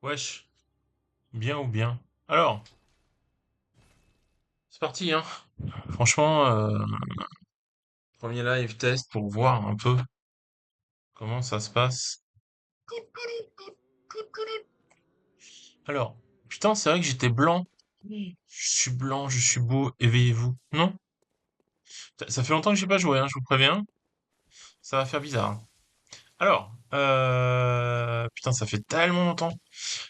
Wesh, bien ou bien? Alors, c'est parti, hein. Franchement, premier live test pour voir un peu comment ça se passe. Alors, putain, c'est vrai que j'étais blanc. Oui. Je suis blanc, je suis beau, éveillez-vous. Non? Ça fait longtemps que j'ai pas joué, hein, je vous préviens. Ça va faire bizarre, hein. Alors, putain, ça fait tellement longtemps.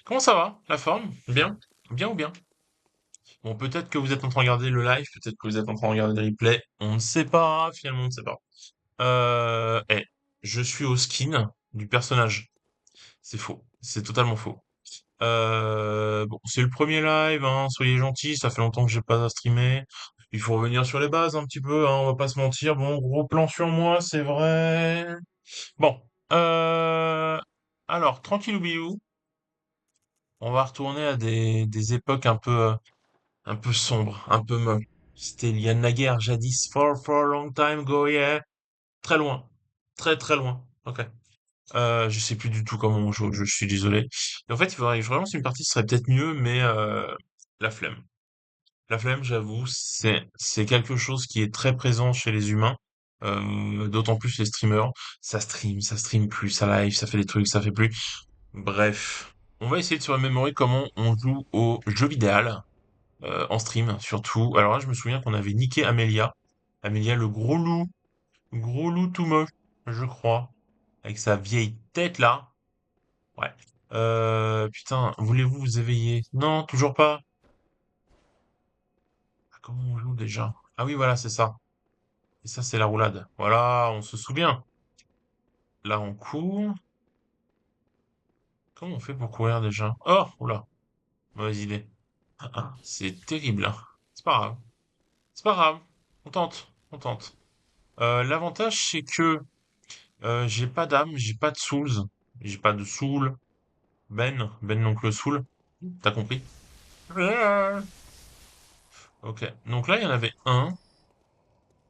Comment ça va, la forme? Bien? Bien ou bien? Bon, peut-être que vous êtes en train de regarder le live, peut-être que vous êtes en train de regarder le replay. On ne sait pas, finalement, on ne sait pas. Eh, je suis au skin du personnage. C'est faux. C'est totalement faux. Bon, c'est le premier live, hein, soyez gentils, ça fait longtemps que j'ai pas streamé. Il faut revenir sur les bases un petit peu, hein, on va pas se mentir. Bon, gros plan sur moi, c'est vrai. Bon, euh, alors, tranquille bilou, on va retourner à des époques un peu sombres, un peu molles. C'était il y a de la guerre, jadis, for a long time ago, yeah. Très loin. Très très loin. Ok. Je sais plus du tout comment on joue au jeu, je suis désolé. Et en fait, il faudrait que je relance une partie, ce serait peut-être mieux, mais la flemme. La flemme, j'avoue, c'est quelque chose qui est très présent chez les humains, d'autant plus les streamers. Ça stream plus, ça live, ça fait des trucs, ça fait plus. Bref, on va essayer de se remémorer comment on joue au jeu vidéo, en stream surtout. Alors là, je me souviens qu'on avait niqué Amelia. Amelia, le gros loup tout moche, je crois, avec sa vieille tête là. Ouais. Putain, voulez-vous vous éveiller? Non, toujours pas. Ah, comment on joue déjà? Ah oui, voilà, c'est ça. Et ça, c'est la roulade. Voilà, on se souvient. Là, on court. Comment on fait pour courir déjà? Oh, oula, mauvaise idée. Ah, c'est terrible, hein. C'est pas grave. C'est pas grave. On tente, on tente. L'avantage, c'est que j'ai pas d'âme, j'ai pas de souls. J'ai pas de soul. Ben l'oncle soul. T'as compris? Ok. Donc là, il y en avait un.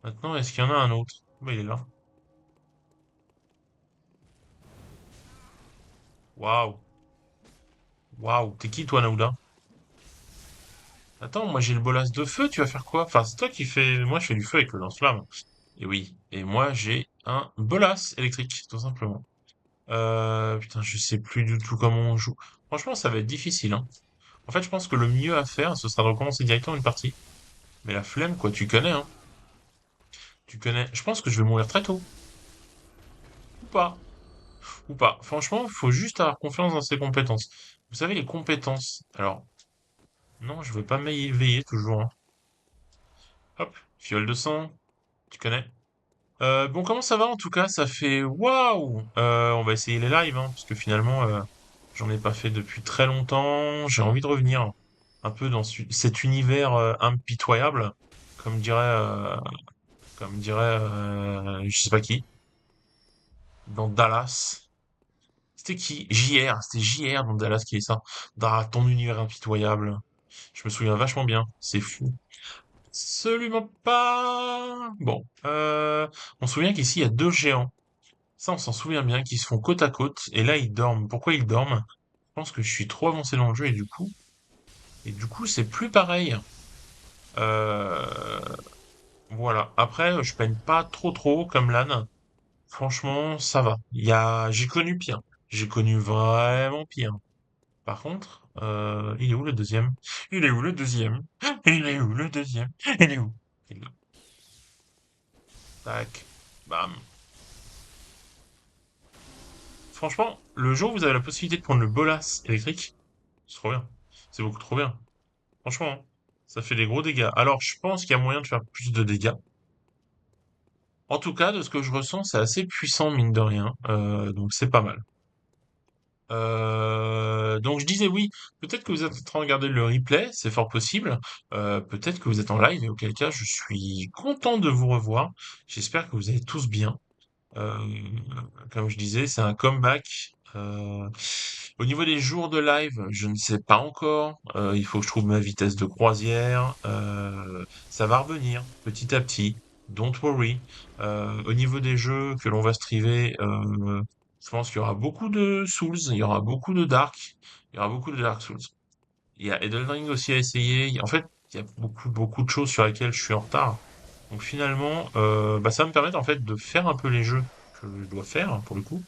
Maintenant, est-ce qu'il y en a un autre? Bah, il est là. Waouh. Waouh. T'es qui, toi, Naouda? Attends, moi j'ai le bolas de feu, tu vas faire quoi? Enfin, c'est toi qui fais. Moi, je fais du feu avec le lance-flamme. Et oui. Et moi, j'ai un bolas électrique, tout simplement. Putain, je sais plus du tout comment on joue. Franchement, ça va être difficile, hein. En fait, je pense que le mieux à faire, ce sera de recommencer directement une partie. Mais la flemme, quoi, tu connais, hein. Tu connais. Je pense que je vais mourir très tôt. Ou pas. Ou pas. Franchement, il faut juste avoir confiance dans ses compétences. Vous savez, les compétences. Alors, non, je veux pas m'éveiller toujours, hein. Hop, fiole de sang, tu connais. Bon, comment ça va en tout cas? Ça fait waouh! On va essayer les lives, hein, parce que finalement, j'en ai pas fait depuis très longtemps. J'ai envie de revenir un peu dans cet univers impitoyable, comme dirait, euh, comme dirait, je sais pas qui, dans Dallas. C'était qui? JR, c'était JR dans Dallas qui est ça. Dans ton univers impitoyable. Je me souviens vachement bien. C'est fou. Absolument pas. Bon, on se souvient qu'ici il y a deux géants. Ça, on s'en souvient bien, qui se font côte à côte. Et là, ils dorment. Pourquoi ils dorment? Je pense que je suis trop avancé dans le jeu et du coup, c'est plus pareil. Euh, voilà. Après, je peine pas trop trop comme l'âne. Franchement, ça va. J'ai connu pire. J'ai connu vraiment pire. Par contre, il est où le deuxième? Il est où le deuxième? Il est où le deuxième? Il est où? Il est là. Tac. Bam. Franchement, le jour où vous avez la possibilité de prendre le bolas électrique, c'est trop bien. C'est beaucoup trop bien. Franchement, hein, ça fait des gros dégâts. Alors, je pense qu'il y a moyen de faire plus de dégâts. En tout cas, de ce que je ressens, c'est assez puissant, mine de rien. Donc, c'est pas mal. Donc, je disais oui, peut-être que vous êtes en train de regarder le replay, c'est fort possible. Peut-être que vous êtes en live, et auquel cas, je suis content de vous revoir. J'espère que vous allez tous bien. Euh, Comme je disais, c'est un comeback. Au niveau des jours de live, je ne sais pas encore. Il faut que je trouve ma vitesse de croisière. Ça va revenir petit à petit. Don't worry. Au niveau des jeux que l'on va streamer, Je pense qu'il y aura beaucoup de Souls, il y aura beaucoup de Dark, il y aura beaucoup de Dark Souls. Il y a Elden Ring aussi à essayer. En fait, il y a beaucoup de choses sur lesquelles je suis en retard. Donc finalement, bah, ça va me permettre en fait de faire un peu les jeux que je dois faire hein, pour le coup.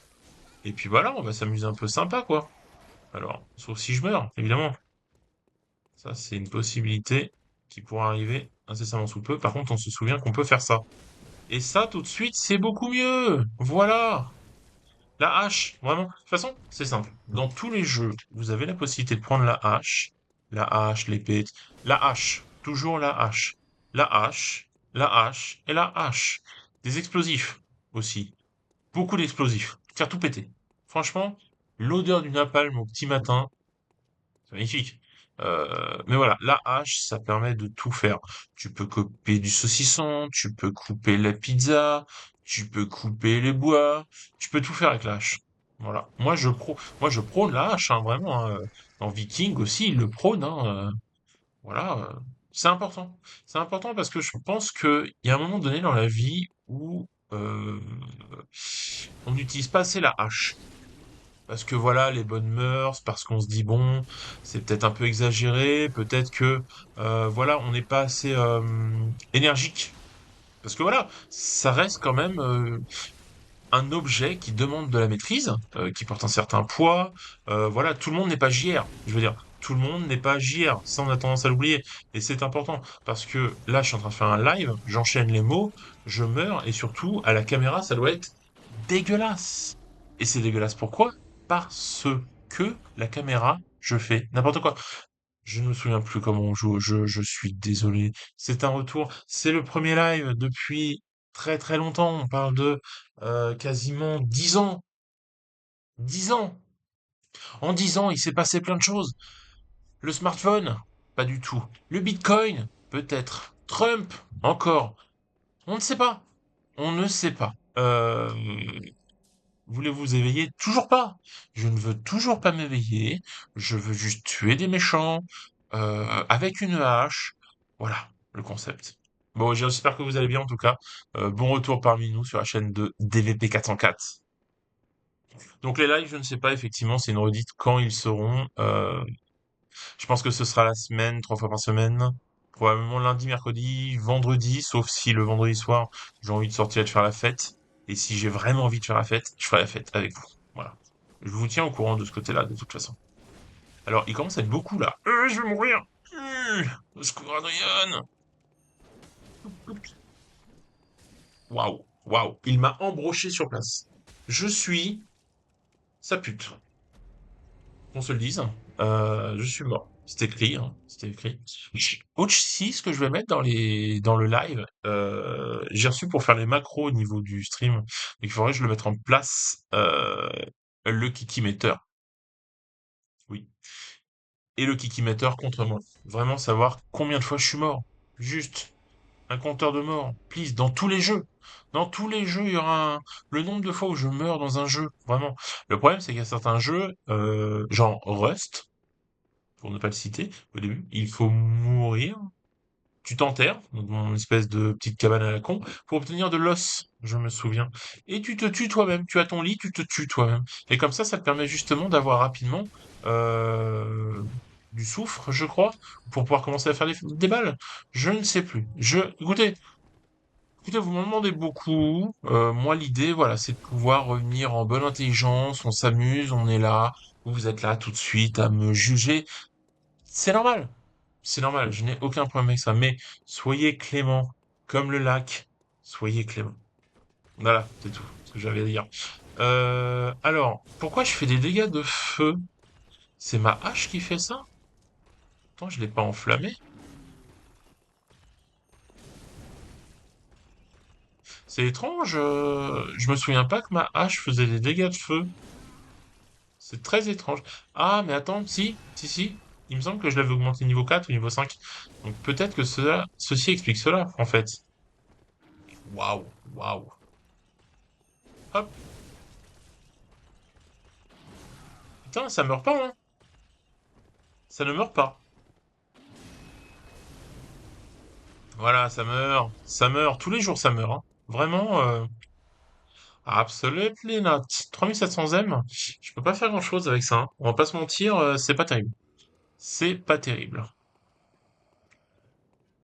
Et puis voilà, on va s'amuser un peu sympa quoi. Alors, sauf si je meurs, évidemment. Ça, c'est une possibilité qui pourra arriver incessamment sous peu. Par contre, on se souvient qu'on peut faire ça. Et ça, tout de suite, c'est beaucoup mieux. Voilà. La hache, vraiment. De toute façon, c'est simple. Dans tous les jeux, vous avez la possibilité de prendre la hache, l'épée, la hache, toujours la hache, la hache et la hache. Des explosifs aussi. Beaucoup d'explosifs. Faire tout péter. Franchement, l'odeur du napalm au petit matin, c'est magnifique. Mais voilà, la hache, ça permet de tout faire. Tu peux couper du saucisson, tu peux couper la pizza, tu peux couper les bois, tu peux tout faire avec la hache. Voilà. Moi je prône la hache, hein, vraiment. Hein. Dans Viking aussi, ils le prônent. Hein, voilà. C'est important. C'est important parce que je pense qu'il y a un moment donné dans la vie où on n'utilise pas assez la hache. Parce que voilà, les bonnes mœurs, parce qu'on se dit bon, c'est peut-être un peu exagéré, peut-être que voilà, on n'est pas assez énergique. Parce que voilà, ça reste quand même un objet qui demande de la maîtrise, qui porte un certain poids. Voilà, tout le monde n'est pas JR. Je veux dire, tout le monde n'est pas JR. Ça, on a tendance à l'oublier. Et c'est important parce que là, je suis en train de faire un live, j'enchaîne les mots, je meurs et surtout à la caméra, ça doit être dégueulasse. Et c'est dégueulasse pourquoi? Parce que la caméra, je fais n'importe quoi. Je ne me souviens plus comment on joue au jeu, je suis désolé. C'est un retour. C'est le premier live depuis très longtemps. On parle de quasiment 10 ans. 10 ans. En 10 ans, il s'est passé plein de choses. Le smartphone, pas du tout. Le Bitcoin, peut-être. Trump, encore. On ne sait pas. On ne sait pas. Voulez-vous éveiller? Toujours pas. Je ne veux toujours pas m'éveiller. Je veux juste tuer des méchants avec une hache. Voilà le concept. Bon, j'espère que vous allez bien en tout cas. Bon retour parmi nous sur la chaîne de DVP 404. Donc les lives, je ne sais pas effectivement, c'est une redite quand ils seront. Je pense que ce sera la semaine, 3 fois par semaine. Probablement lundi, mercredi, vendredi, sauf si le vendredi soir, j'ai envie de sortir et de faire la fête. Et si j'ai vraiment envie de faire la fête, je ferai la fête avec vous. Voilà. Je vous tiens au courant de ce côté-là, de toute façon. Alors, il commence à être beaucoup, là. Je vais mourir. Au secours, Adrien. Waouh, waouh. Il m'a embroché sur place. Je suis sa pute. Qu'on se le dise. Je suis mort. C'était écrit, hein. C'était écrit. Aussi, ce que je vais mettre dans le live, j'ai reçu pour faire les macros au niveau du stream. Donc, il faudrait que je le mette en place, le kikimeter. Oui. Et le kikimeter contre moi. Vraiment savoir combien de fois je suis mort. Juste. Un compteur de mort. Please. Dans tous les jeux. Dans tous les jeux, il y aura le nombre de fois où je meurs dans un jeu. Vraiment. Le problème, c'est qu'il y a certains jeux, genre Rust, pour ne pas le citer, au début, il faut mourir. Tu t'enterres, dans mon espèce de petite cabane à la con, pour obtenir de l'os, je me souviens. Et tu te tues toi-même. Tu as ton lit, tu te tues toi-même. Et comme ça te permet justement d'avoir rapidement euh, du soufre, je crois, pour pouvoir commencer à faire des balles. Je ne sais plus. Écoutez, vous m'en demandez beaucoup. Moi, l'idée, voilà, c'est de pouvoir revenir en bonne intelligence. On s'amuse, on est là. Vous êtes là tout de suite à me juger. C'est normal. C'est normal. Je n'ai aucun problème avec ça. Mais soyez clément, comme le lac. Soyez clément. Voilà, c'est tout ce que j'avais à dire. Alors, pourquoi je fais des dégâts de feu? C'est ma hache qui fait ça? Attends, je l'ai pas enflammé. C'est étrange. Je me souviens pas que ma hache faisait des dégâts de feu. C'est très étrange. Ah, mais attends, si. Il me semble que je l'avais augmenté niveau 4 ou niveau 5. Donc peut-être que ceci explique cela, en fait. Waouh, waouh. Hop. Putain, ça meurt pas, hein. Ça ne meurt pas. Voilà, ça meurt. Ça meurt. Tous les jours, ça meurt, hein. Vraiment, Absolutely not. 3700 M, je peux pas faire grand-chose avec ça, hein. On va pas se mentir, c'est pas terrible. C'est pas terrible.